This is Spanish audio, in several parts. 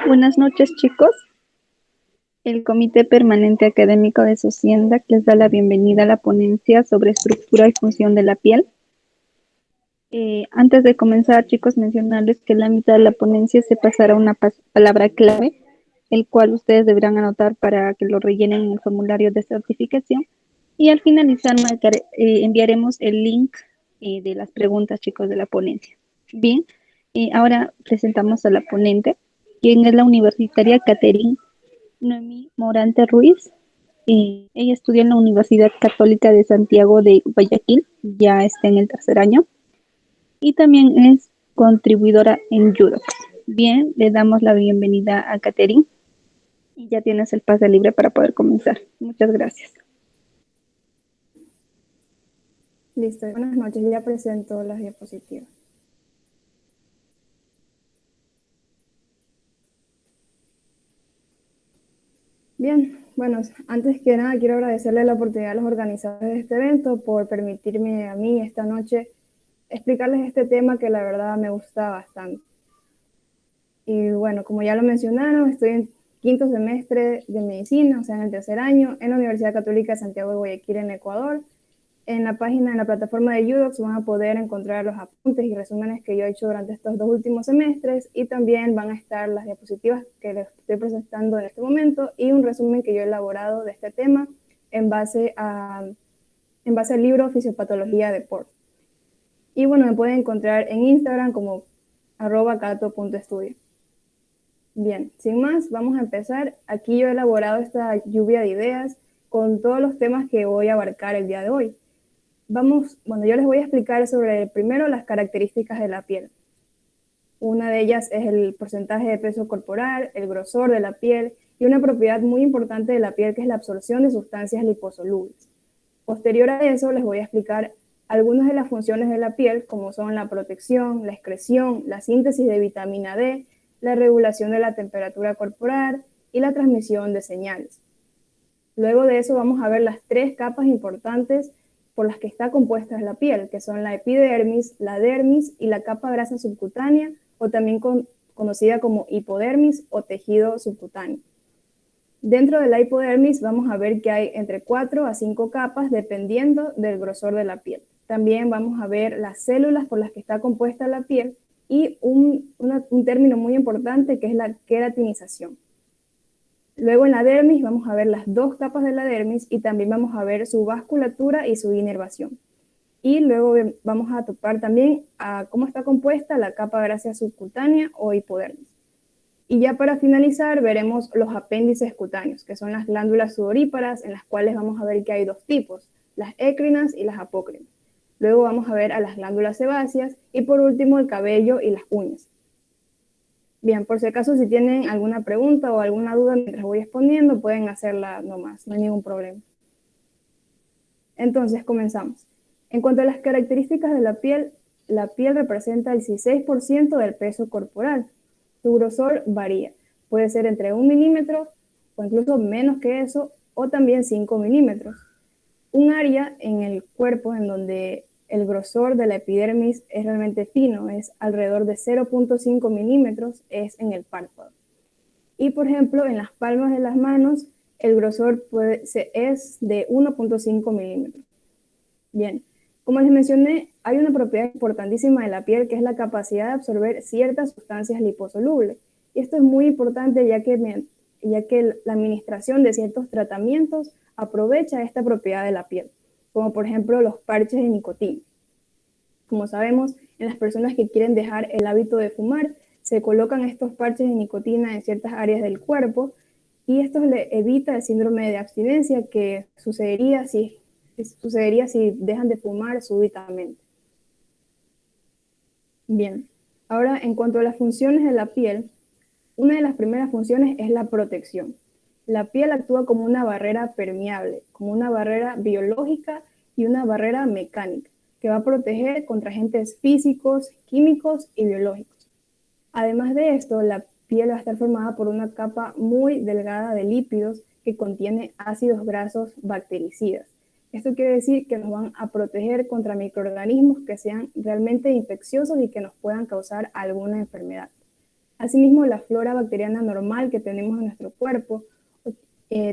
Buenas noches, chicos. El Comité Permanente Académico de SOCIENDAC les da la bienvenida a la ponencia sobre estructura y función de la piel. Antes de comenzar, chicos, mencionarles que en la mitad de la ponencia se pasará una palabra clave, el cual ustedes deberán anotar para que lo rellenen en el formulario de certificación. Y al finalizar, enviaremos el link de las preguntas, chicos, de la ponencia. Bien, ahora presentamos a la ponente, quien es la universitaria Catherine Noemí Morante Ruiz. Ella estudió en la Universidad Católica de Santiago de Guayaquil, ya está en el tercer año, y también es contribuidora en Judox. Bien, le damos la bienvenida a Catherine y ya tienes el pase libre para poder comenzar. Muchas gracias. Listo, buenas noches, ya presento las diapositivas. Bien, bueno, antes que nada quiero agradecerle la oportunidad a los organizadores de este evento por permitirme a mí esta noche explicarles este tema que la verdad me gusta bastante. Y bueno, como ya lo mencionaron, estoy en quinto semestre de medicina, o sea, en el tercer año, en la Universidad Católica de Santiago de Guayaquil, en Ecuador. En la página, en la plataforma de Judox van a poder encontrar los apuntes y resúmenes que yo he hecho durante estos 2 últimos semestres, y también van a estar las diapositivas que les estoy presentando en este momento y un resumen que yo he elaborado de este tema en base al libro Fisiopatología de Port. Y bueno, me pueden encontrar en Instagram como @cato.estudio. Bien, sin más, vamos a empezar. Aquí yo he elaborado esta lluvia de ideas con todos los temas que voy a abarcar el día de hoy. Yo les voy a explicar sobre primero las características de la piel. Una de ellas es el porcentaje de peso corporal, el grosor de la piel y una propiedad muy importante de la piel que es la absorción de sustancias liposolubles. Posterior a eso les voy a explicar algunas de las funciones de la piel, como son la protección, la excreción, la síntesis de vitamina D, la regulación de la temperatura corporal y la transmisión de señales. Luego de eso vamos a ver las 3 capas importantes por las que está compuesta la piel, que son la epidermis, la dermis y la capa grasa subcutánea, o también conocida como hipodermis o tejido subcutáneo. Dentro de la hipodermis vamos a ver que hay entre 4 a 5 capas dependiendo del grosor de la piel. También vamos a ver las células por las que está compuesta la piel y un término muy importante que es la queratinización. Luego en la dermis vamos a ver las 2 capas de la dermis y también vamos a ver su vasculatura y su inervación. Y luego vamos a topar también a cómo está compuesta la capa grasa subcutánea o hipodermis. Y ya para finalizar veremos los apéndices cutáneos, que son las glándulas sudoríparas, en las cuales vamos a ver que hay 2 tipos, las écrinas y las apócrinas. Luego vamos a ver a las glándulas sebáceas y por último el cabello y las uñas. Bien, por si acaso si tienen alguna pregunta o alguna duda mientras voy exponiendo, pueden hacerla nomás, no hay ningún problema. Entonces, comenzamos. En cuanto a las características de la piel representa el 16% del peso corporal. Su grosor varía, puede ser entre 1 milímetro o incluso menos que eso, o también 5 milímetros. Un área en el cuerpo en donde el grosor de la epidermis es realmente fino, es alrededor de 0.5 milímetros, es en el párpado. Y por ejemplo, en las palmas de las manos, el grosor es de 1.5 milímetros. Bien, como les mencioné, hay una propiedad importantísima de la piel que es la capacidad de absorber ciertas sustancias liposolubles. Y esto es muy importante ya que la administración de ciertos tratamientos aprovecha esta propiedad de la piel, como por ejemplo los parches de nicotina. Como sabemos, en las personas que quieren dejar el hábito de fumar, se colocan estos parches de nicotina en ciertas áreas del cuerpo y esto le evita el síndrome de abstinencia que sucedería si dejan de fumar súbitamente. Bien, ahora en cuanto a las funciones de la piel, una de las primeras funciones es la protección. La piel actúa como una barrera permeable, como una barrera biológica y una barrera mecánica, que va a proteger contra agentes físicos, químicos y biológicos. Además de esto, la piel va a estar formada por una capa muy delgada de lípidos que contiene ácidos grasos bactericidas. Esto quiere decir que nos van a proteger contra microorganismos que sean realmente infecciosos y que nos puedan causar alguna enfermedad. Asimismo, la flora bacteriana normal que tenemos en nuestro cuerpo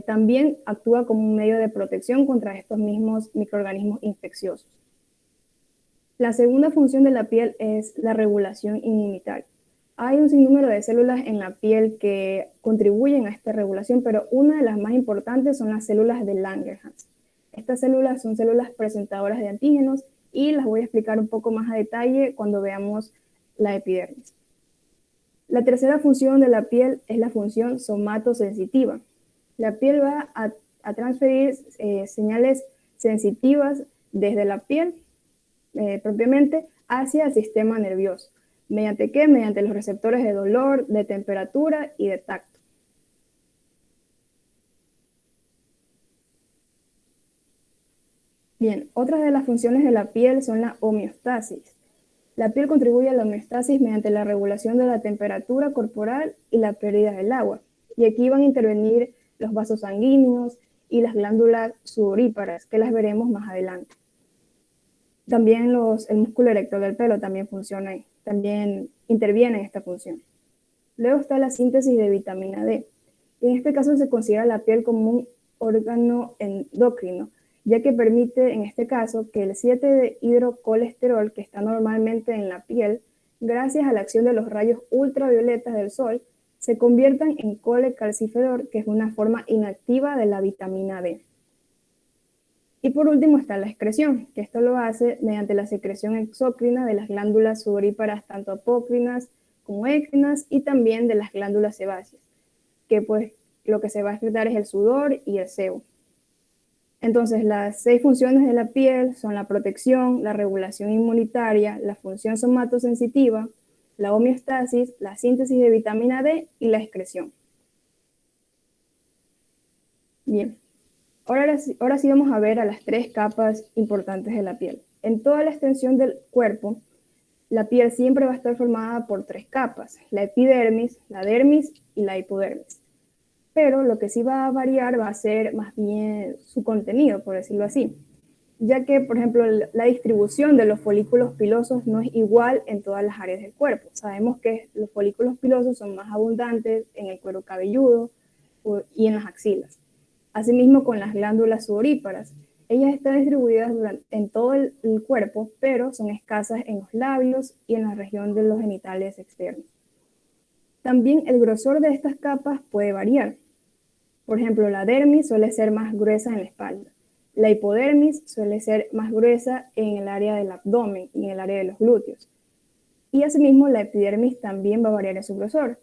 también actúa como un medio de protección contra estos mismos microorganismos infecciosos. La segunda función de la piel es la regulación inmunitaria. Hay un sinnúmero de células en la piel que contribuyen a esta regulación, pero una de las más importantes son las células de Langerhans. Estas células son células presentadoras de antígenos y las voy a explicar un poco más a detalle cuando veamos la epidermis. La tercera función de la piel es la función somatosensitiva. La piel va a transferir señales sensitivas desde la piel propiamente hacia el sistema nervioso. ¿Mediante qué? Mediante los receptores de dolor, de temperatura y de tacto. Bien, otras de las funciones de la piel son la homeostasis. La piel contribuye a la homeostasis mediante la regulación de la temperatura corporal y la pérdida del agua. Y aquí van a intervenir los vasos sanguíneos y las glándulas sudoríparas, que las veremos más adelante. También el músculo erector del pelo también funciona ahí, también interviene en esta función. Luego está la síntesis de vitamina D. Y en este caso se considera la piel como un órgano endocrino, ya que permite en este caso que el 7-hidrocolesterol que está normalmente en la piel, gracias a la acción de los rayos ultravioletas del sol, se conviertan en colecalciferol, que es una forma inactiva de la vitamina D. Y por último está la excreción, que esto lo hace mediante la secreción exócrina de las glándulas sudoríparas, tanto apócrinas como écrinas, y también de las glándulas sebáceas, que pues lo que se va a excretar es el sudor y el sebo. Entonces, las 6 funciones de la piel son la protección, la regulación inmunitaria, la función somatosensitiva, la homeostasis, la síntesis de vitamina D y la excreción. Bien. Ahora sí vamos a ver a las 3 capas importantes de la piel. En toda la extensión del cuerpo, la piel siempre va a estar formada por 3 capas, la epidermis, la dermis y la hipodermis. Pero lo que sí va a variar va a ser más bien su contenido, por decirlo así, ya que, por ejemplo, la distribución de los folículos pilosos no es igual en todas las áreas del cuerpo. Sabemos que los folículos pilosos son más abundantes en el cuero cabelludo y en las axilas. Asimismo con las glándulas sudoríparas. Ellas están distribuidas en todo el cuerpo, pero son escasas en los labios y en la región de los genitales externos. También el grosor de estas capas puede variar. Por ejemplo, la dermis suele ser más gruesa en la espalda. La hipodermis suele ser más gruesa en el área del abdomen y en el área de los glúteos. Y asimismo la epidermis también va a variar en su grosor.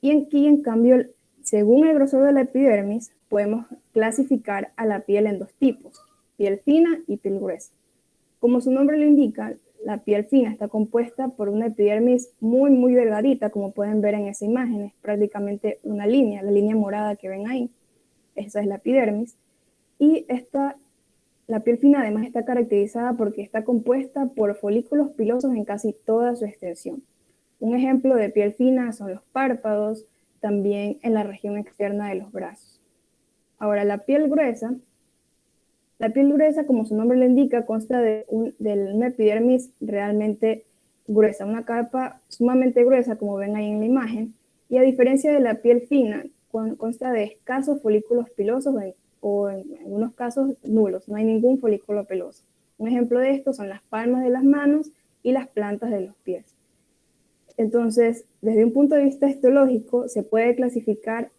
Y aquí, en cambio, según el grosor de la epidermis, podemos clasificar a la piel en 2 tipos, piel fina y piel gruesa. Como su nombre lo indica, la piel fina está compuesta por una epidermis muy, muy delgadita, como pueden ver en esa imagen, es prácticamente una línea, la línea morada que ven ahí, esa es la epidermis. Y la piel fina además está caracterizada porque está compuesta por folículos pilosos en casi toda su extensión. Un ejemplo de piel fina son los párpados, también en la región externa de los brazos. Ahora, la piel gruesa, como su nombre lo indica, consta de una epidermis realmente gruesa, una capa sumamente gruesa, como ven ahí en la imagen, y a diferencia de la piel fina, consta de escasos folículos pilosos o en algunos casos nulos, no hay ningún folículo piloso. Un ejemplo de esto son las palmas de las manos y las plantas de los pies. Entonces, desde un punto de vista histológico, se puede clasificar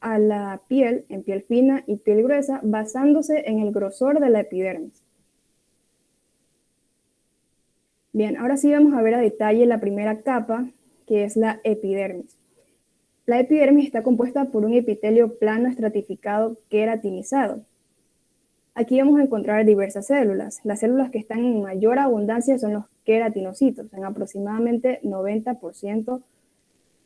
a la piel en piel fina y piel gruesa basándose en el grosor de la epidermis. Bien, ahora sí vamos a ver a detalle la primera capa, que es la epidermis. La epidermis está compuesta por un epitelio plano estratificado queratinizado. Aquí vamos a encontrar diversas células. Las células que están en mayor abundancia son los queratinocitos, en aproximadamente 90%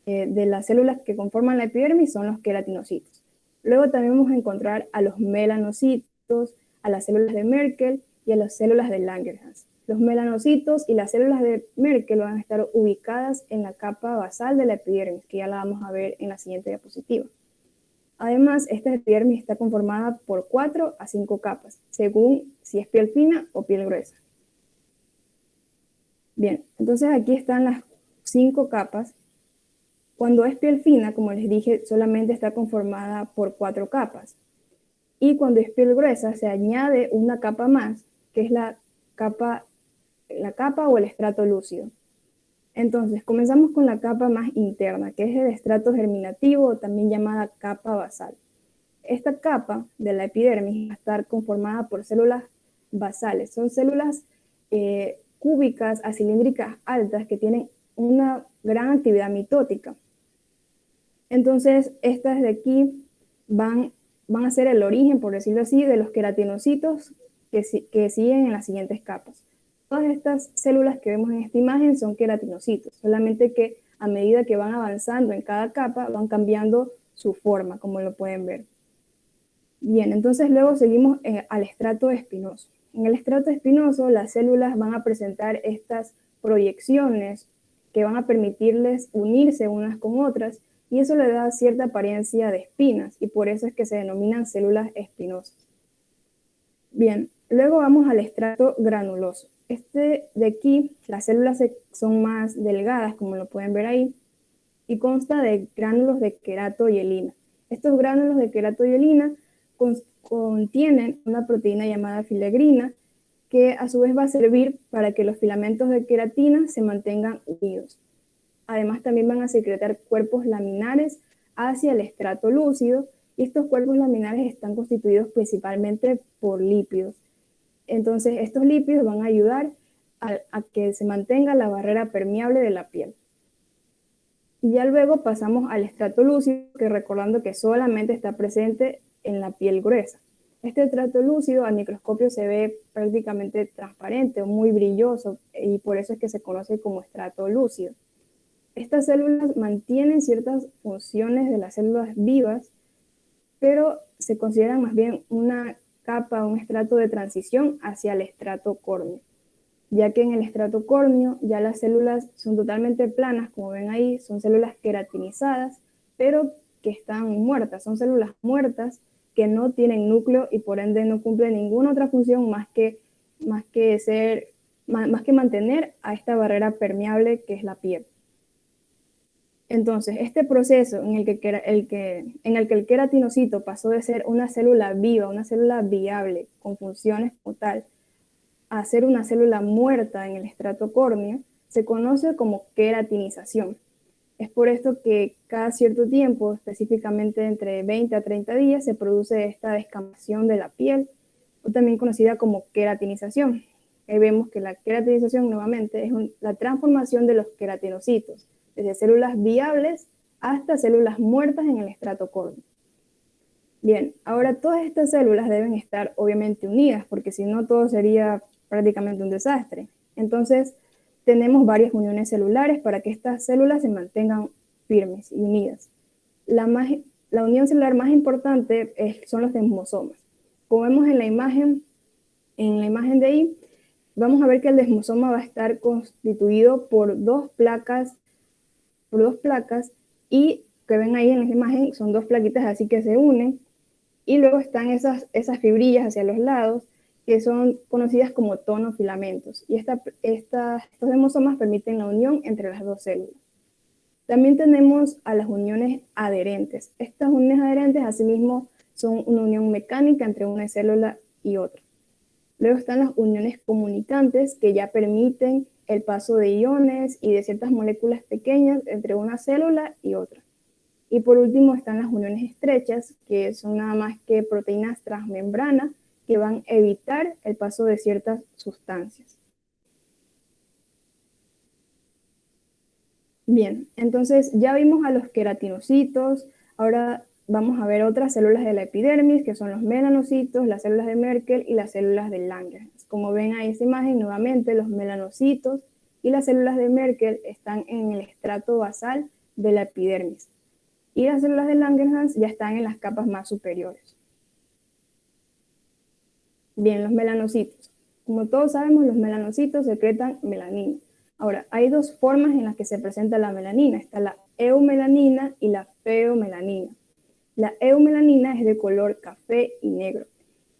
de las células que conforman la epidermis son los queratinocitos. Luego también vamos a encontrar a los melanocitos, a las células de Merkel y a las células de Langerhans. Los melanocitos y las células de Merkel van a estar ubicadas en la capa basal de la epidermis, que ya la vamos a ver en la siguiente diapositiva. Además, esta epidermis está conformada por 4 a 5 capas, según si es piel fina o piel gruesa. Bien, entonces aquí están las 5 capas Cuando es piel fina, como les dije, solamente está conformada por 4 capas. Y cuando es piel gruesa, se añade una capa más, que es capa, la capa o el estrato lúcido. Entonces, comenzamos con la capa más interna, que es el estrato germinativo, también llamada capa basal. Esta capa de la epidermis va a estar conformada por células basales. Son células cúbicas a cilíndricas altas que tienen una gran actividad mitótica. Entonces, estas de aquí van a ser el origen, por decirlo así, de los queratinocitos que siguen en las siguientes capas. Todas estas células que vemos en esta imagen son queratinocitos, solamente que a medida que van avanzando en cada capa, van cambiando su forma, como lo pueden ver. Bien, entonces luego seguimos al estrato espinoso. En el estrato espinoso, las células van a presentar estas proyecciones que van a permitirles unirse unas con otras, y eso le da cierta apariencia de espinas, y por eso es que se denominan células espinosas. Bien, luego vamos al estrato granuloso. Este de aquí, las células son más delgadas, como lo pueden ver ahí, y consta de gránulos de queratohielina. Estos gránulos de queratohielina contienen una proteína llamada filagrina, que a su vez va a servir para que los filamentos de queratina se mantengan unidos. Además, también van a secretar cuerpos laminares hacia el estrato lúcido, y estos cuerpos laminares están constituidos principalmente por lípidos. Entonces, estos lípidos van a ayudar a que se mantenga la barrera permeable de la piel. Y ya luego pasamos al estrato lúcido, que recordando que solamente está presente en la piel gruesa. Este estrato lúcido al microscopio se ve prácticamente transparente o muy brilloso, y por eso es que se conoce como estrato lúcido. Estas células mantienen ciertas funciones de las células vivas, pero se consideran más bien una capa, un estrato de transición hacia el estrato córneo, ya que en el estrato córneo ya las células son totalmente planas, como ven ahí, son células queratinizadas, pero que están muertas, son células muertas que no tienen núcleo y por ende no cumplen ninguna otra función más que mantener a esta barrera permeable que es la piel. Entonces, este proceso en el que el queratinocito pasó de ser una célula viva, una célula viable, con funciones como tal, a ser una célula muerta en el estrato córneo, se conoce como queratinización. Es por esto que cada cierto tiempo, específicamente entre 20 a 30 días, se produce esta descamación de la piel, o también conocida como queratinización. Ahí vemos que la queratinización nuevamente es la transformación de los queratinocitos, desde células viables hasta células muertas en el estrato córneo. Bien, ahora todas estas células deben estar obviamente unidas, porque si no todo sería prácticamente un desastre. Entonces, tenemos varias uniones celulares para que estas células se mantengan firmes y unidas. La unión celular más importante son los desmosomas. Como vemos en la imagen de ahí, vamos a ver que el desmosoma va a estar constituido por dos placas, y que ven ahí en la imagen son dos plaquitas así que se unen, y luego están esas fibrillas hacia los lados que son conocidas como tonofilamentos, y estos desmosomas permiten la unión entre las dos células. También tenemos a las uniones adherentes. Estas uniones adherentes asimismo son una unión mecánica entre una célula y otra. Luego están las uniones comunicantes, que ya permiten el paso de iones y de ciertas moléculas pequeñas entre una célula y otra. Y por último están las uniones estrechas, que son nada más que proteínas transmembranas que van a evitar el paso de ciertas sustancias. Bien, entonces ya vimos a los queratinocitos, ahora vamos a ver otras células de la epidermis, que son los melanocitos, las células de Merkel y las células de Langerhans. Como ven ahí en esta imagen, nuevamente los melanocitos y las células de Merkel están en el estrato basal de la epidermis, y las células de Langerhans ya están en las capas más superiores. Bien, los melanocitos. Como todos sabemos, los melanocitos secretan melanina. Ahora, hay dos formas en las que se presenta la melanina. Está la eumelanina y la feomelanina. La eumelanina es de color café y negro.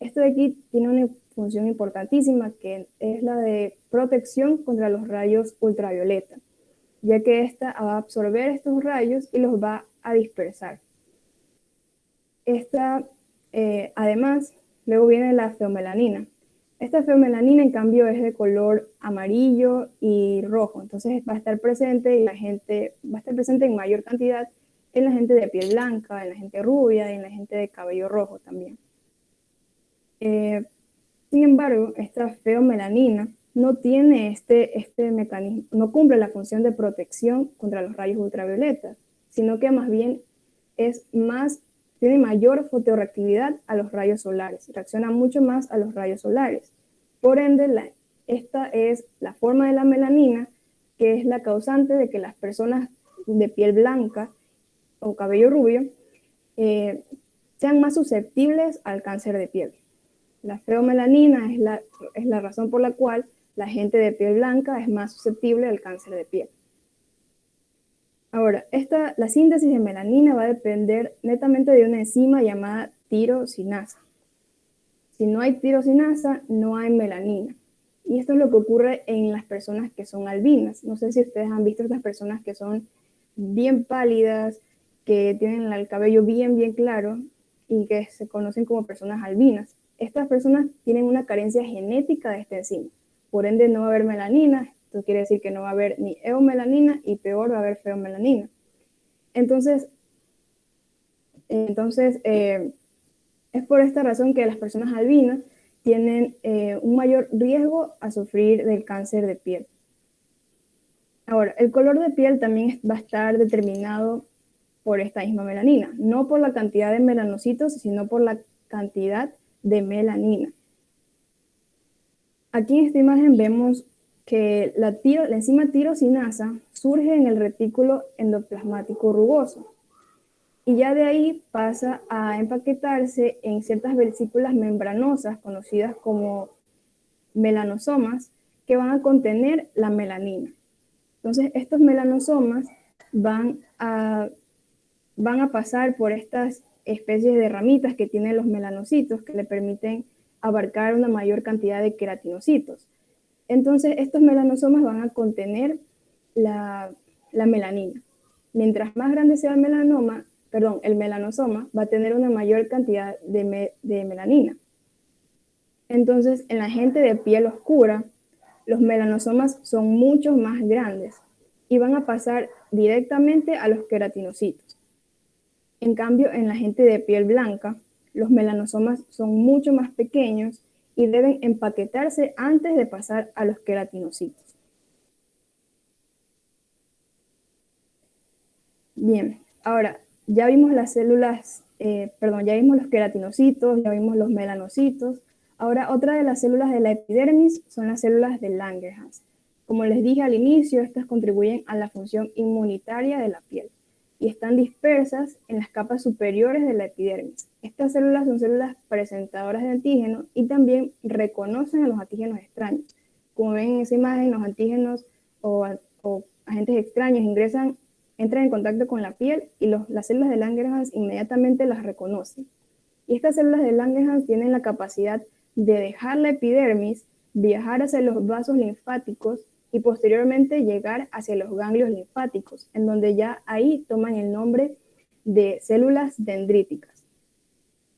Esto de aquí tiene una función importantísima, que es la de protección contra los rayos ultravioleta. ya que ésta va a absorber estos rayos y los va a dispersar. Además, luego viene la feomelanina. Esta feomelanina, en cambio, es de color amarillo y rojo, entonces va a estar presente en mayor cantidad en la gente de piel blanca, en la gente rubia y en la gente de cabello rojo también. Sin embargo, esta feomelanina no tiene este mecanismo, no cumple la función de protección contra los rayos ultravioleta, sino que más bien tiene mayor fotorreactividad a los rayos solares, reacciona mucho más a los rayos solares. Por ende, esta es la forma de la melanina que es la causante de que las personas de piel blanca o cabello rubio sean más susceptibles al cáncer de piel. La feomelanina es la razón por la cual la gente de piel blanca es más susceptible al cáncer de piel. Ahora, la síntesis de melanina va a depender netamente de una enzima llamada tirosinasa. Si no hay tirosinasa, no hay melanina. Y esto es lo que ocurre en las personas que son albinas. No sé si ustedes han visto estas personas que son bien pálidas, que tienen el cabello bien, bien claro y que se conocen como personas albinas. Estas personas tienen una carencia genética de esta enzima. Por ende, no va a haber melanina. Esto quiere decir que no va a haber ni eumelanina y peor va a haber feomelanina. Entonces es por esta razón que las personas albinas tienen un mayor riesgo a sufrir del cáncer de piel. Ahora, el color de piel también va a estar determinado por esta misma melanina, no por la cantidad de melanocitos, sino por la cantidad de melanina. Aquí en esta imagen vemos que la enzima tirosinasa surge en el retículo endoplasmático rugoso y ya de ahí pasa a empaquetarse en ciertas vesículas membranosas conocidas como melanosomas que van a contener la melanina. Entonces, estos melanosomas van a pasar por estas especies de ramitas que tienen los melanocitos que le permiten abarcar una mayor cantidad de queratinocitos. Entonces, estos melanosomas van a contener la melanina. Mientras más grande sea el melanosoma va a tener una mayor cantidad de melanina. Entonces, en la gente de piel oscura, los melanosomas son mucho más grandes y van a pasar directamente a los queratinocitos. En cambio, en la gente de piel blanca, los melanosomas son mucho más pequeños y deben empaquetarse antes de pasar a los queratinocitos. Bien, ahora ya vimos las ya vimos los queratinocitos, ya vimos los melanocitos. Ahora, otra de las células de la epidermis son las células de Langerhans. Como les dije al inicio, estas contribuyen a la función inmunitaria de la piel y están dispersas en las capas superiores de la epidermis. Estas células son células presentadoras de antígenos y también reconocen a los antígenos extraños. Como ven en esa imagen, los antígenos o agentes extraños entran en contacto con la piel y las células de Langerhans inmediatamente las reconocen. Y estas células de Langerhans tienen la capacidad de dejar la epidermis, viajar hacia los vasos linfáticos y posteriormente llegar hacia los ganglios linfáticos, en donde ya ahí toman el nombre de células dendríticas.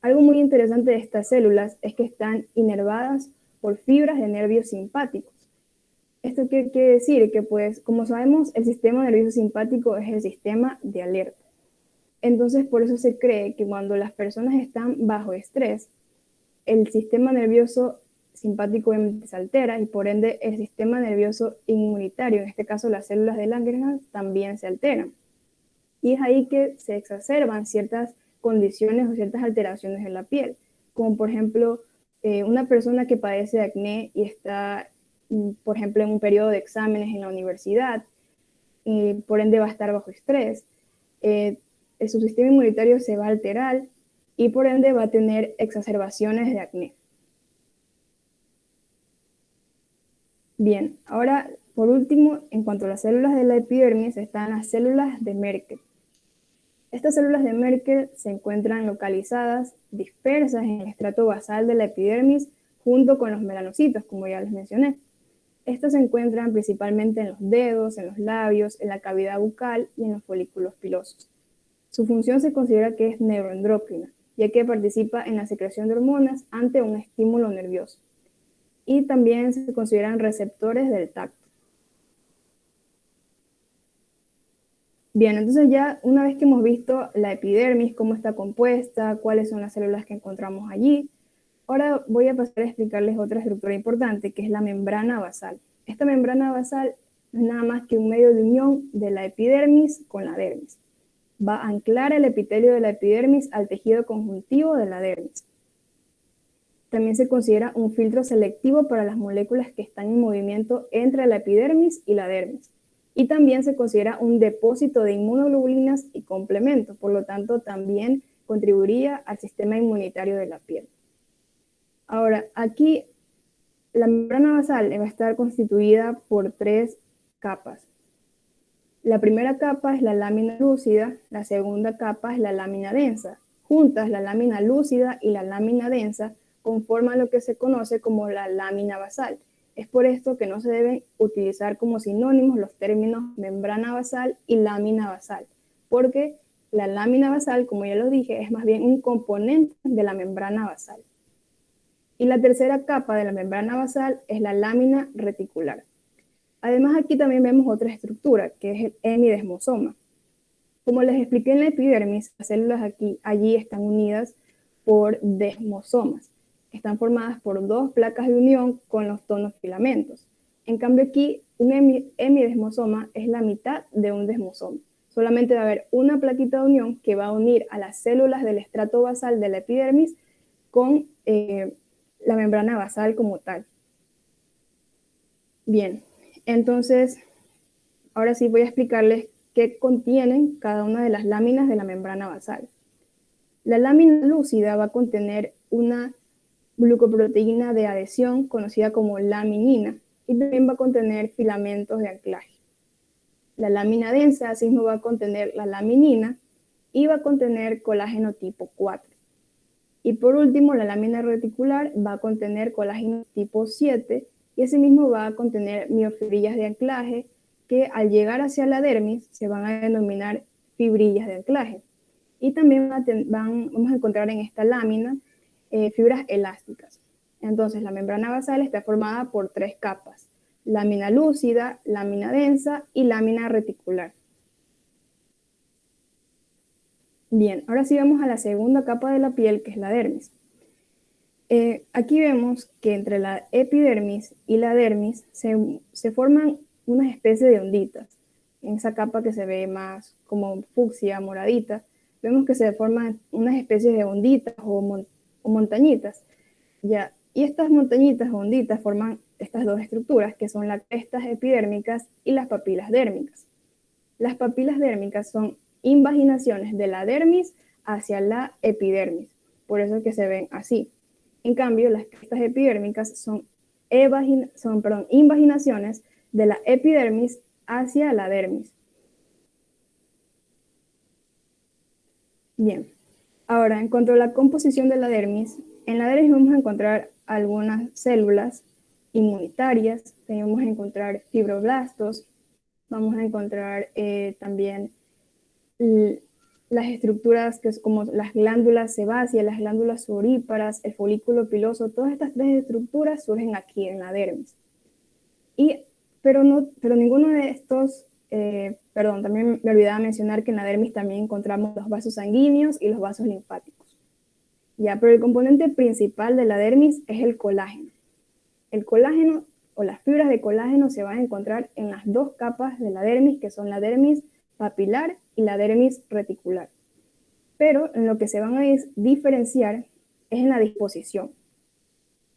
Algo muy interesante de estas células es que están inervadas por fibras de nervios simpáticos. ¿Esto qué quiere decir? Que pues, como sabemos, el sistema nervioso simpático es el sistema de alerta. Entonces, por eso se cree que cuando las personas están bajo estrés, el sistema nervioso simpático se altera y por ende el sistema nervioso inmunitario, en este caso las células de Langerhans, también se alteran. Y es ahí que se exacerban ciertas condiciones o ciertas alteraciones en la piel, como por ejemplo una persona que padece de acné y está, por ejemplo, en un periodo de exámenes en la universidad, y por ende va a estar bajo estrés. Su sistema inmunitario se va a alterar y por ende va a tener exacerbaciones de acné. Bien, ahora por último, en cuanto a las células de la epidermis, están las células de Merkel. Estas células de Merkel se encuentran localizadas, dispersas en el estrato basal de la epidermis junto con los melanocitos, como ya les mencioné. Estas se encuentran principalmente en los dedos, en los labios, en la cavidad bucal y en los folículos pilosos. Su función se considera que es neuroendocrina, ya que participa en la secreción de hormonas ante un estímulo nervioso. Y también se consideran receptores del tacto. Bien, entonces ya una vez que hemos visto la epidermis, cómo está compuesta, cuáles son las células que encontramos allí, ahora voy a pasar a explicarles otra estructura importante, que es la membrana basal. Esta membrana basal no es nada más que un medio de unión de la epidermis con la dermis. Va a anclar el epitelio de la epidermis al tejido conjuntivo de la dermis. También se considera un filtro selectivo para las moléculas que están en movimiento entre la epidermis y la dermis. Y también se considera un depósito de inmunoglobulinas y complementos, por lo tanto también contribuiría al sistema inmunitario de la piel. Ahora, aquí la membrana basal va a estar constituida por 3 capas. La primera capa es la lámina lúcida, la segunda capa es la lámina densa. Juntas, la lámina lúcida y la lámina densa conforman lo que se conoce como la lámina basal. Es por esto que no se deben utilizar como sinónimos los términos membrana basal y lámina basal, porque la lámina basal, como ya lo dije, es más bien un componente de la membrana basal. Y la tercera capa de la membrana basal es la lámina reticular. Además, aquí también vemos otra estructura, que es el hemidesmosoma. Como les expliqué en la epidermis, las células allí están unidas por desmosomas. Están formadas por 2 placas de unión con los tonos filamentos. En cambio aquí, un hemidesmosoma es la mitad de un desmosoma. Solamente va a haber una plaquita de unión que va a unir a las células del estrato basal de la epidermis con la membrana basal como tal. Bien, entonces, ahora sí voy a explicarles qué contienen cada una de las láminas de la membrana basal. La lámina lúcida va a contener una glucoproteína de adhesión conocida como laminina y también va a contener filamentos de anclaje. La lámina densa asimismo va a contener la laminina y va a contener colágeno tipo 4. Y por último, la lámina reticular va a contener colágeno tipo 7 y asimismo va a contener miofibrillas de anclaje que al llegar hacia la dermis se van a denominar fibrillas de anclaje. Y también vamos a encontrar en esta lámina fibras elásticas. Entonces, la membrana basal está formada por 3 capas: lámina lúcida, lámina densa y lámina reticular. Bien, ahora sí vamos a la segunda capa de la piel, que es la dermis. Aquí vemos que entre la epidermis y la dermis se forman una especie de onditas. En esa capa que se ve más como fucsia, moradita, vemos que se forman unas especies de onditas o montañitas. ¿Ya? Y estas montañitas o onditas forman estas 2 estructuras, que son las crestas epidérmicas y las papilas dérmicas. Las papilas dérmicas son invaginaciones de la dermis hacia la epidermis, por eso es que se ven así. En cambio, las crestas epidérmicas son invaginaciones de la epidermis hacia la dermis. Bien, ahora en cuanto a la composición de la dermis, en la dermis vamos a encontrar algunas células inmunitarias, vamos a encontrar fibroblastos, vamos a encontrar también las estructuras que es como las glándulas sebáceas, las glándulas sudoríparas, el folículo piloso. Todas estas 3 estructuras surgen aquí en la dermis. Pero ninguno de estos, también me olvidaba mencionar que en la dermis también encontramos los vasos sanguíneos y los vasos linfáticos. Pero el componente principal de la dermis es el colágeno. El colágeno o las fibras de colágeno se van a encontrar en las 2 capas de la dermis, que son la dermis papilar y la dermis reticular. Pero en lo que se van a diferenciar es en la disposición.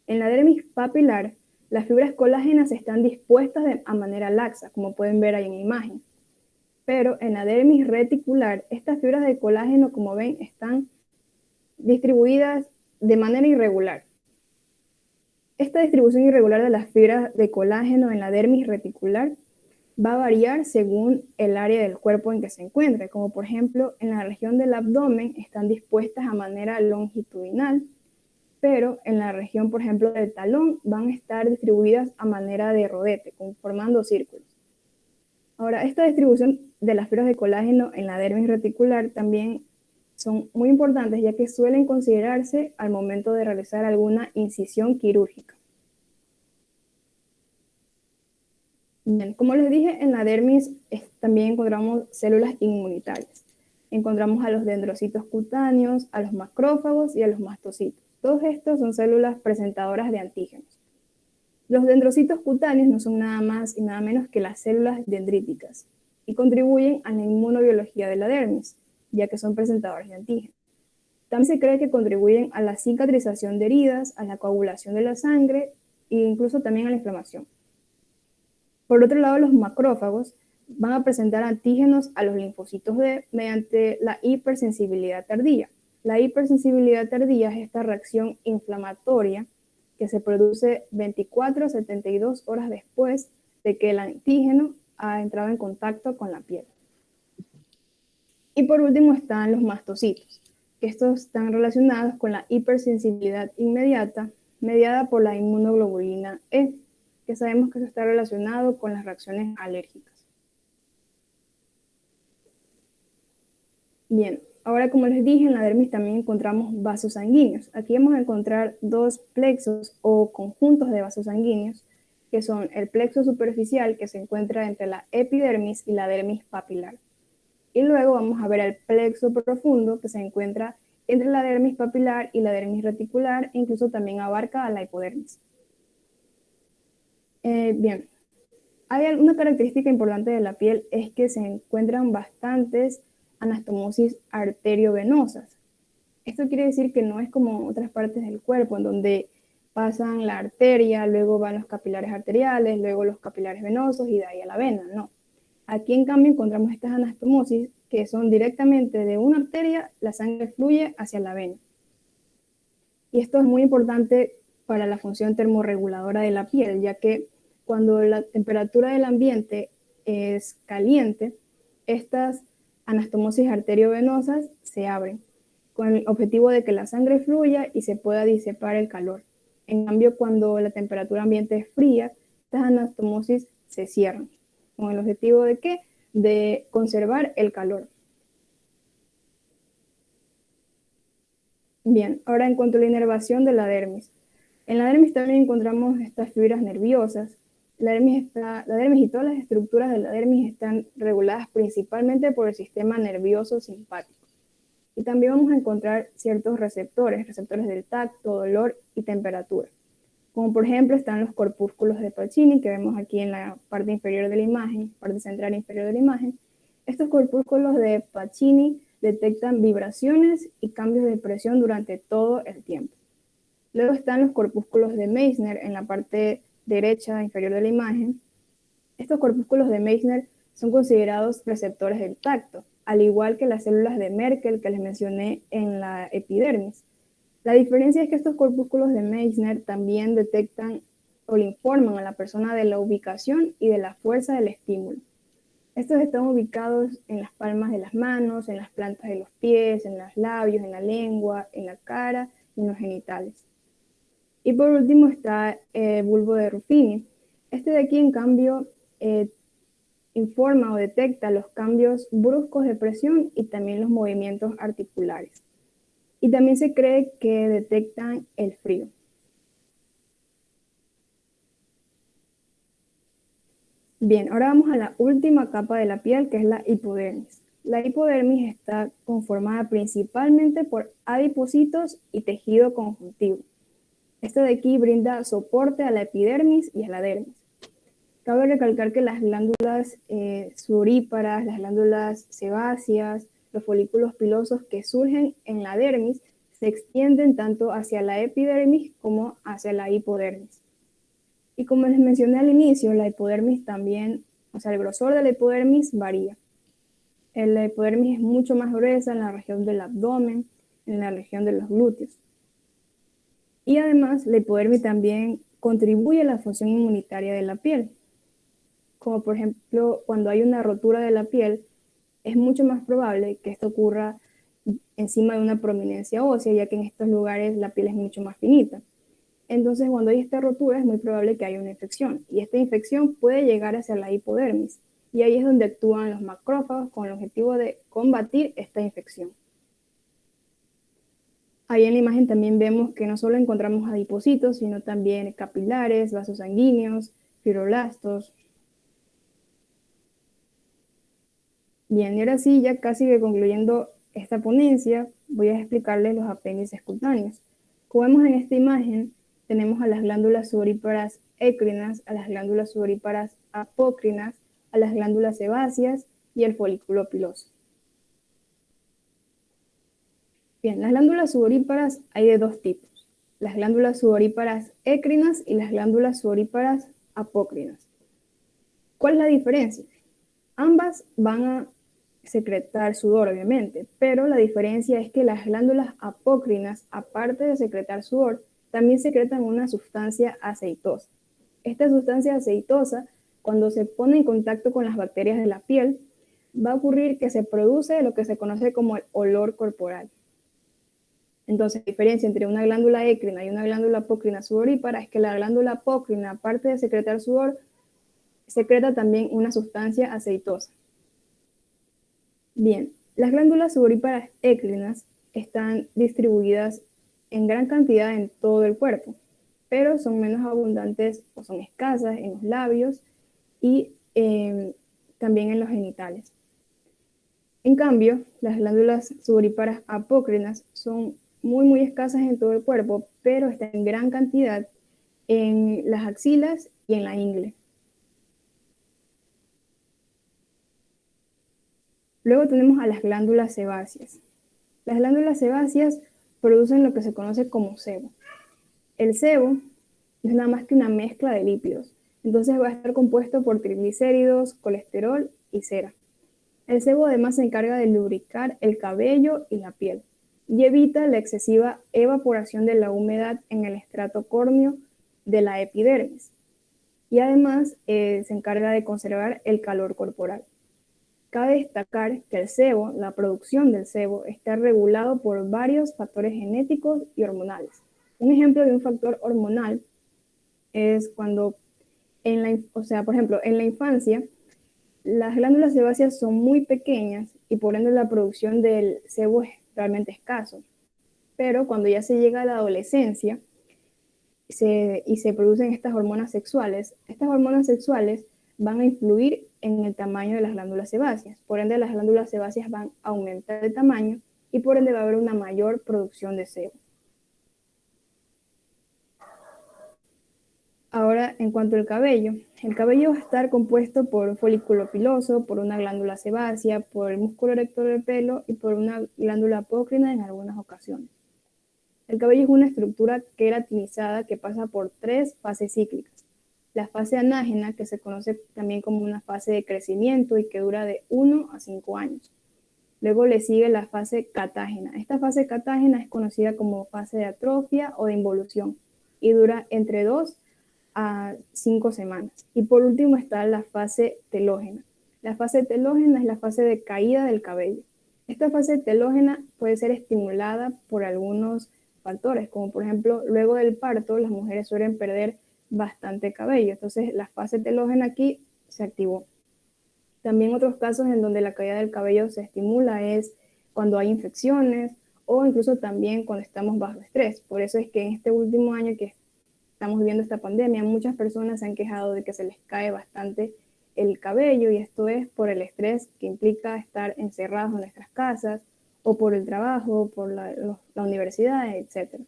En la dermis papilar, las fibras colágenas están dispuestas a manera laxa, como pueden ver ahí en la imagen. Pero en la dermis reticular, estas fibras de colágeno, como ven, están distribuidas de manera irregular. Esta distribución irregular de las fibras de colágeno en la dermis reticular va a variar según el área del cuerpo en que se encuentre, como por ejemplo en la región del abdomen están dispuestas a manera longitudinal, pero en la región, por ejemplo, del talón, van a estar distribuidas a manera de rodete, formando círculos. Ahora, esta distribución de las fibras de colágeno en la dermis reticular también son muy importantes, ya que suelen considerarse al momento de realizar alguna incisión quirúrgica. Bien, como les dije, en la dermis también encontramos células inmunitarias. Encontramos a los dendrocitos cutáneos, a los macrófagos y a los mastocitos. Todos estos son células presentadoras de antígenos. Los dendrocitos cutáneos no son nada más y nada menos que las células dendríticas y contribuyen a la inmunobiología de la dermis, ya que son presentadores de antígenos. También se cree que contribuyen a la cicatrización de heridas, a la coagulación de la sangre e incluso también a la inflamación. Por otro lado, los macrófagos van a presentar antígenos a los linfocitos D mediante la hipersensibilidad tardía. La hipersensibilidad tardía es esta reacción inflamatoria que se produce 24 a 72 horas después de que el antígeno ha entrado en contacto con la piel. Y por último están los mastocitos, que estos están relacionados con la hipersensibilidad inmediata mediada por la inmunoglobulina E, que sabemos que eso está relacionado con las reacciones alérgicas. Bien, ahora como les dije, en la dermis también encontramos vasos sanguíneos. Aquí vamos a encontrar dos plexos o conjuntos de vasos sanguíneos, que son el plexo superficial, que se encuentra entre la epidermis y la dermis papilar. Y luego vamos a ver el plexo profundo, que se encuentra entre la dermis papilar y la dermis reticular, e incluso también abarca a la hipodermis. Bien, hay una característica importante de la piel, es que se encuentran bastantes anastomosis arteriovenosas. Esto quiere decir que no es como otras partes del cuerpo, en donde pasan la arteria, luego van los capilares arteriales, luego los capilares venosos y de ahí a la vena, no. Aquí en cambio encontramos estas anastomosis que son directamente de una arteria, la sangre fluye hacia la vena. Y esto es muy importante para la función termorreguladora de la piel, ya que cuando la temperatura del ambiente es caliente, estas anastomosis arteriovenosas se abren, con el objetivo de que la sangre fluya y se pueda disipar el calor. En cambio, cuando la temperatura ambiente es fría, estas anastomosis se cierran, con el objetivo de ¿qué? De conservar el calor. Bien, ahora en cuanto a la inervación de la dermis. En la dermis también encontramos estas fibras nerviosas. La dermis y todas las estructuras de la dermis están reguladas principalmente por el sistema nervioso simpático. Y también vamos a encontrar ciertos receptores del tacto, dolor y temperatura. Como por ejemplo están los corpúsculos de Pacini, que vemos aquí en la parte inferior de la imagen, parte central inferior de la imagen. Estos corpúsculos de Pacini detectan vibraciones y cambios de presión durante todo el tiempo. Luego están los corpúsculos de Meissner en la parte derecha inferior de la imagen. Estos corpúsculos de Meissner son considerados receptores del tacto, al igual que las células de Merkel que les mencioné en la epidermis. La diferencia es que estos corpúsculos de Meissner también detectan o le informan a la persona de la ubicación y de la fuerza del estímulo. Estos están ubicados en las palmas de las manos, en las plantas de los pies, en los labios, en la lengua, en la cara y en los genitales. Y por último está el bulbo de Ruffini. Este de aquí, en cambio, informa o detecta los cambios bruscos de presión y también los movimientos articulares. Y también se cree que detectan el frío. Bien, ahora vamos a la última capa de la piel, que es la hipodermis. La hipodermis está conformada principalmente por adipocitos y tejido conjuntivo. Esto de aquí brinda soporte a la epidermis y a la dermis. Cabe recalcar que las glándulas sudoríparas, las glándulas sebáceas, los folículos pilosos que surgen en la dermis se extienden tanto hacia la epidermis como hacia la hipodermis. Y como les mencioné al inicio, la hipodermis también, o sea, el grosor de la hipodermis varía. La hipodermis es mucho más gruesa en la región del abdomen, en la región de los glúteos. Y además, la hipodermis también contribuye a la función inmunitaria de la piel. Como por ejemplo, cuando hay una rotura de la piel, es mucho más probable que esto ocurra encima de una prominencia ósea, ya que en estos lugares la piel es mucho más finita. Entonces, cuando hay esta rotura es muy probable que haya una infección, y esta infección puede llegar hacia la hipodermis, y ahí es donde actúan los macrófagos con el objetivo de combatir esta infección. Ahí en la imagen también vemos que no solo encontramos adipocitos, sino también capilares, vasos sanguíneos, fibroblastos. Bien, y ahora sí, ya casi que concluyendo esta ponencia, voy a explicarles los apéndices cutáneos. Como vemos en esta imagen, tenemos a las glándulas sudoríparas écrinas, a las glándulas sudoríparas apócrinas, a las glándulas sebáceas y el folículo piloso. Bien, las glándulas sudoríparas hay de dos tipos, las glándulas sudoríparas écrinas y las glándulas sudoríparas apócrinas. ¿Cuál es la diferencia? Ambas van a secretar sudor, obviamente, pero la diferencia es que las glándulas apócrinas, aparte de secretar sudor, también secretan una sustancia aceitosa. Esta sustancia aceitosa, cuando se pone en contacto con las bacterias de la piel, va a ocurrir que se produce lo que se conoce como el olor corporal. Entonces, la diferencia entre una glándula écrina y una glándula apócrina sudorípara es que la glándula apócrina, aparte de secretar sudor, secreta también una sustancia aceitosa. Bien, las glándulas sudoríparas écrinas están distribuidas en gran cantidad en todo el cuerpo, pero son menos abundantes o son escasas en los labios y también en los genitales. En cambio, las glándulas sudoríparas apócrinas son muy escasas en todo el cuerpo, pero están en gran cantidad en las axilas y en la ingle. Luego tenemos a las glándulas sebáceas. Las glándulas sebáceas producen lo que se conoce como sebo. El sebo no es nada más que una mezcla de lípidos, entonces va a estar compuesto por triglicéridos, colesterol y cera. El sebo además se encarga de lubricar el cabello y la piel y evita la excesiva evaporación de la humedad en el estrato córneo de la epidermis. Y además se encarga de conservar el calor corporal. Cabe destacar que el sebo, la producción del sebo, está regulado por varios factores genéticos y hormonales. Un ejemplo de un factor hormonal es cuando, por ejemplo, en la infancia, las glándulas sebáceas son muy pequeñas y por ende la producción del sebo es realmente escaso. Pero cuando ya se llega a la adolescencia y se producen estas hormonas sexuales van a influir en el tamaño de las glándulas sebáceas. Por ende, las glándulas sebáceas van a aumentar de tamaño y por ende va a haber una mayor producción de sebo. Ahora, en cuanto al cabello, el cabello va a estar compuesto por un folículo piloso, por una glándula sebácea, por el músculo erector del pelo y por una glándula apócrina en algunas ocasiones. El cabello es una estructura queratinizada que pasa por 3 fases cíclicas. La fase anágena, que se conoce también como una fase de crecimiento y que dura de 1 a 5 años. Luego le sigue la fase catágena. Esta fase catágena es conocida como fase de atrofia o de involución y dura entre 2 a 5 semanas. Y por último está la fase telógena. La fase telógena es la fase de caída del cabello. Esta fase telógena puede ser estimulada por algunos factores, como por ejemplo, luego del parto las mujeres suelen perder bastante cabello, entonces la fase telógena aquí se activó. También otros casos en donde la caída del cabello se estimula es cuando hay infecciones o incluso también cuando estamos bajo estrés. Por eso es que en este último año que estamos viviendo esta pandemia, muchas personas se han quejado de que se les cae bastante el cabello y esto es por el estrés que implica estar encerrados en nuestras casas o por el trabajo, por la universidad, etc.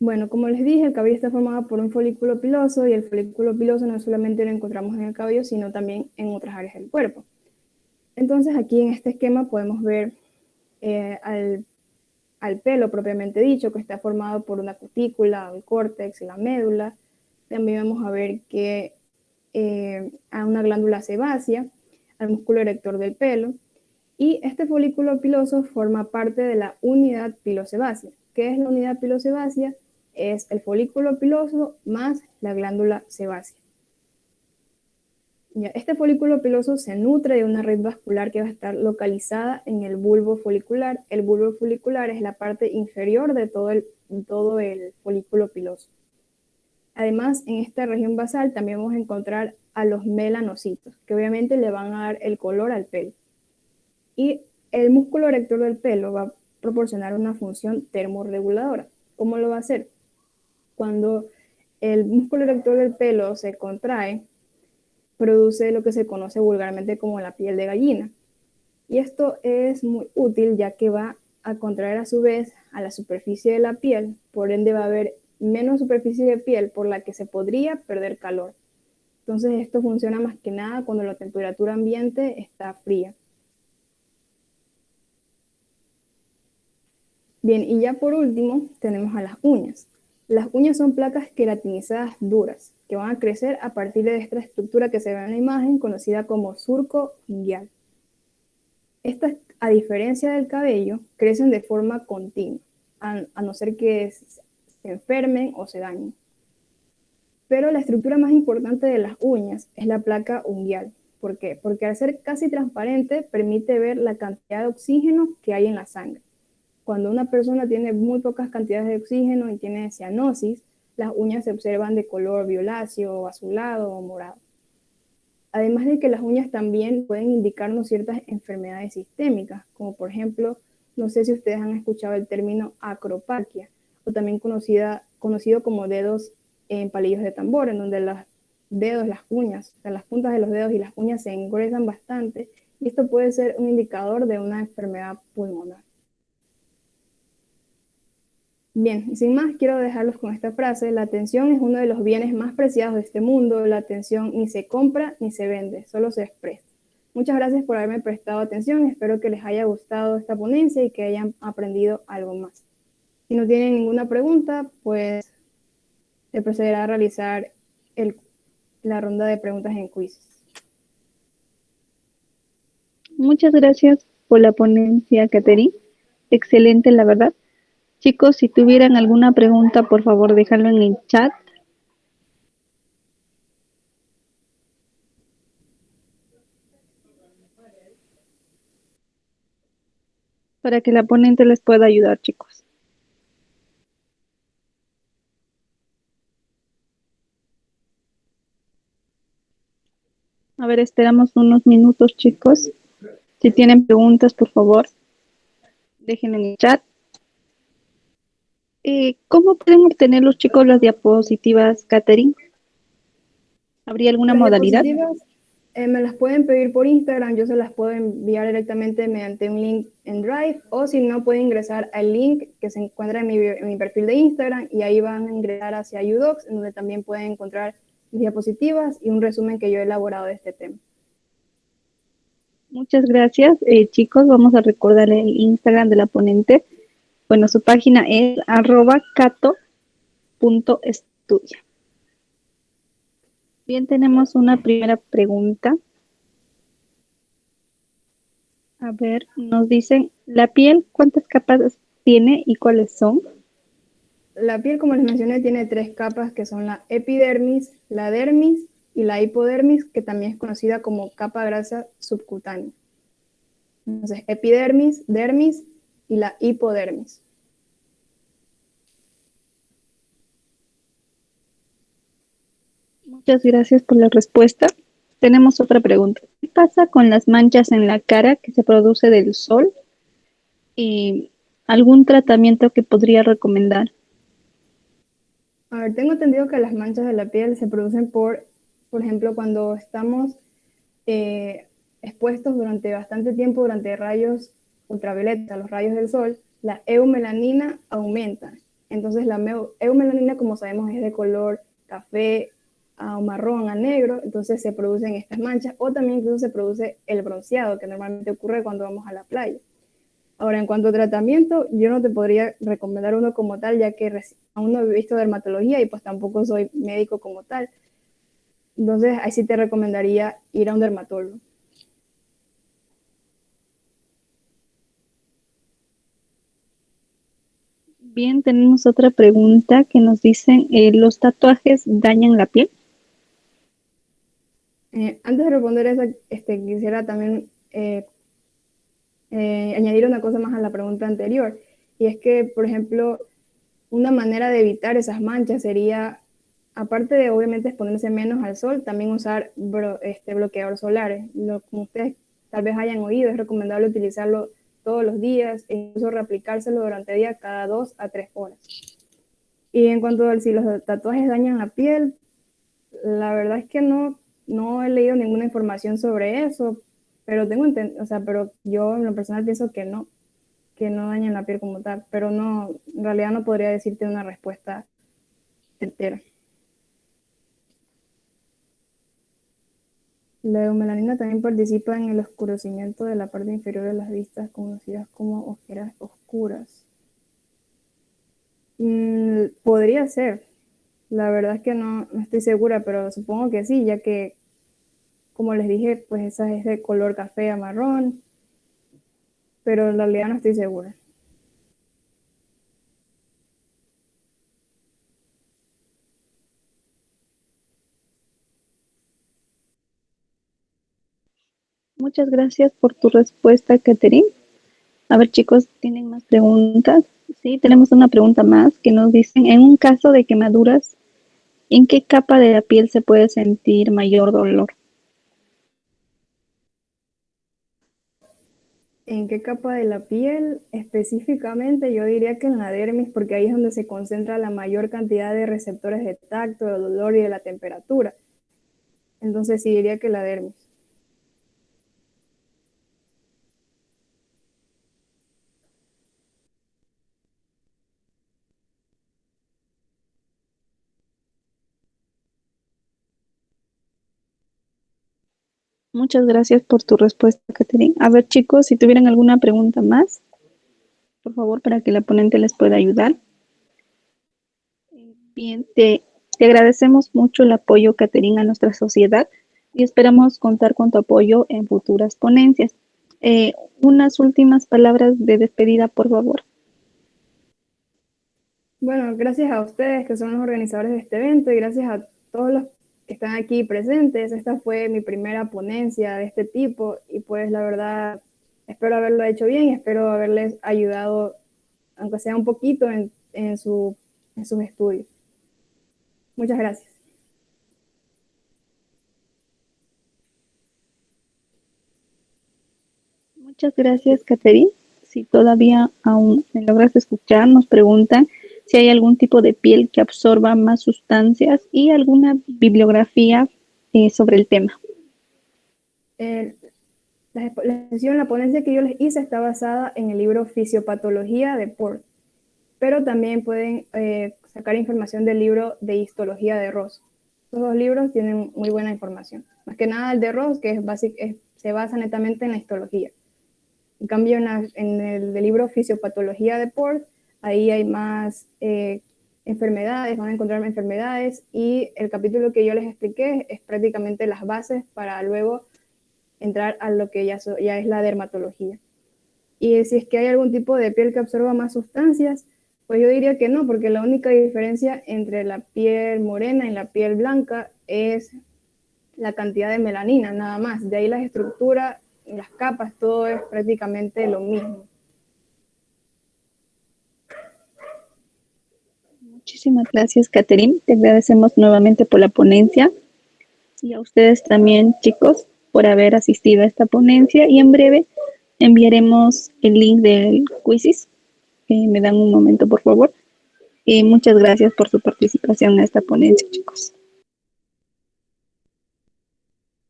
Bueno, como les dije, el cabello está formado por un folículo piloso y el folículo piloso no solamente lo encontramos en el cabello, sino también en otras áreas del cuerpo. Entonces aquí en este esquema podemos ver al pelo propiamente dicho, que está formado por una cutícula, el córtex, la médula. También vamos a ver que a una glándula sebácea, al músculo erector del pelo. Y este folículo piloso forma parte de la unidad pilosebácea. ¿Qué es la unidad pilosebácea? Es el folículo piloso más la glándula sebácea. Ya, este folículo piloso se nutre de una red vascular que va a estar localizada en el bulbo folicular. El bulbo folicular es la parte inferior de todo el folículo piloso. Además, en esta región basal también vamos a encontrar a los melanocitos, que obviamente le van a dar el color al pelo. Y el músculo erector del pelo va a proporcionar una función termorreguladora. ¿Cómo lo va a hacer? Cuando el músculo erector del pelo se contrae, produce lo que se conoce vulgarmente como la piel de gallina. Y esto es muy útil ya que va a contraer a su vez a la superficie de la piel, por ende va a haber menos superficie de piel por la que se podría perder calor. Entonces esto funciona más que nada cuando la temperatura ambiente está fría. Bien, y ya por último tenemos a las uñas. Las uñas son placas queratinizadas duras que van a crecer a partir de esta estructura que se ve en la imagen conocida como surco unguial. Estas, a diferencia del cabello, crecen de forma continua, a no ser que se enfermen o se dañen. Pero la estructura más importante de las uñas es la placa unguial. ¿Por qué? Porque al ser casi transparente permite ver la cantidad de oxígeno que hay en la sangre. Cuando una persona tiene muy pocas cantidades de oxígeno y tiene cianosis, las uñas se observan de color violáceo, azulado o morado. Además de que las uñas también pueden indicarnos ciertas enfermedades sistémicas, como por ejemplo, no sé si ustedes han escuchado el término acropaquia, o también conocido como dedos en palillos de tambor, en donde los dedos, las uñas, o sea, las puntas de los dedos y las uñas se engruesan bastante, y esto puede ser un indicador de una enfermedad pulmonar. Bien, y sin más, quiero dejarlos con esta frase: la atención es uno de los bienes más preciados de este mundo, la atención ni se compra ni se vende, solo se expresa. Muchas gracias por haberme prestado atención, espero que les haya gustado esta ponencia y que hayan aprendido algo más. Si no tienen ninguna pregunta, pues se procederá a realizar la ronda de preguntas en quizzes. Muchas gracias por la ponencia, Catherine. Excelente, la verdad. Chicos, si tuvieran alguna pregunta, por favor, déjalo en el chat. Para que la ponente les pueda ayudar, chicos. A ver, esperamos unos minutos, chicos. Si tienen preguntas, por favor, déjenlo en el chat. ¿Cómo pueden obtener los chicos las diapositivas, Catherine? ¿Habría alguna Las modalidad? diapositivas me las pueden pedir por Instagram, yo se las puedo enviar directamente mediante un link en Drive, o si no, pueden ingresar al link que se encuentra en mi perfil de Instagram, y ahí van a ingresar hacia UDocs, en donde también pueden encontrar mis diapositivas y un resumen que yo he elaborado de este tema. Muchas gracias, chicos. Vamos a recordar el Instagram de la ponente. Bueno, su página es @cato.estudia. Bien, tenemos una primera pregunta. A ver, nos dicen, ¿la piel cuántas capas tiene y cuáles son? La piel, como les mencioné, tiene 3 capas, que son la epidermis, la dermis y la hipodermis, que también es conocida como capa grasa subcutánea. Entonces, epidermis, dermis y la hipodermis. Muchas gracias por la respuesta. Tenemos otra pregunta. ¿Qué pasa con las manchas en la cara que se produce del sol? ¿Y algún tratamiento que podría recomendar? A ver, tengo entendido que las manchas de la piel se producen por ejemplo, cuando estamos expuestos durante bastante tiempo, durante rayos ultravioletas, los rayos del sol, la eumelanina aumenta. Entonces la eumelanina, como sabemos, es de color café a marrón a negro, entonces se producen estas manchas, o también incluso se produce el bronceado, que normalmente ocurre cuando vamos a la playa. Ahora, en cuanto a tratamiento, yo no te podría recomendar uno como tal, ya que aún no he visto dermatología y pues tampoco soy médico como tal. Entonces, ahí sí te recomendaría ir a un dermatólogo. Bien, tenemos otra pregunta que nos dicen, ¿los tatuajes dañan la piel? Antes de responder eso, quisiera también añadir una cosa más a la pregunta anterior. Y es que, por ejemplo, una manera de evitar esas manchas sería, aparte de obviamente exponerse menos al sol, también usar bloqueador solar. Como ustedes tal vez hayan oído, es recomendable utilizarlo todos los días e incluso reaplicárselo durante el día cada 2 a 3 horas. Y en cuanto a si los tatuajes dañan la piel, la verdad es que no he leído ninguna información sobre eso, pero pero yo en lo personal pienso que no dañan la piel como tal, pero no, en realidad no podría decirte una respuesta certera. La eumelanina también participa en el oscurecimiento de la parte inferior de las vistas, conocidas como ojeras oscuras. Podría ser, la verdad es que no estoy segura, pero supongo que sí, ya que, como les dije, pues esa es de color café a marrón, pero en realidad no estoy segura. Muchas gracias por tu respuesta, Catherine. A ver, chicos, ¿tienen más preguntas? Sí, tenemos una pregunta más que nos dicen, en un caso de quemaduras, ¿en qué capa de la piel se puede sentir mayor dolor? ¿En qué capa de la piel? Específicamente yo diría que en la dermis, porque ahí es donde se concentra la mayor cantidad de receptores de tacto, del dolor y de la temperatura. Entonces sí diría que la dermis. Muchas gracias por tu respuesta, Catherine. A ver, chicos, si tuvieran alguna pregunta más, por favor, para que la ponente les pueda ayudar. Bien, te agradecemos mucho el apoyo, Catherine, a nuestra sociedad y esperamos contar con tu apoyo en futuras ponencias. Unas últimas palabras de despedida, por favor. Bueno, gracias a ustedes que son los organizadores de este evento y gracias a todos los que están aquí presentes. Esta fue mi primera ponencia de este tipo y pues la verdad espero haberlo hecho bien y espero haberles ayudado, aunque sea un poquito, en sus estudios. Muchas gracias. Muchas gracias, Catherine. Si todavía aún me logras escuchar, nos preguntan si hay algún tipo de piel que absorba más sustancias y alguna bibliografía sobre el tema. Eh, la ponencia que yo les hice está basada en el libro Fisiopatología de Port, pero también pueden sacar información del libro de Histología de Ross. Estos dos libros tienen muy buena información. Más que nada el de Ross, que se basa netamente en la histología. En cambio, en el libro Fisiopatología de Port, ahí hay más enfermedades, van a encontrar enfermedades y el capítulo que yo les expliqué es prácticamente las bases para luego entrar a lo que ya es la dermatología. Y si es que hay algún tipo de piel que absorba más sustancias, pues yo diría que no, porque la única diferencia entre la piel morena y la piel blanca es la cantidad de melanina, nada más. De ahí las estructuras, las capas, todo es prácticamente lo mismo. Muchísimas gracias, Catherine. Te agradecemos nuevamente por la ponencia y a ustedes también, chicos, por haber asistido a esta ponencia. Y en breve enviaremos el link del quizzes. Me dan un momento, por favor. Y muchas gracias por su participación en esta ponencia, chicos.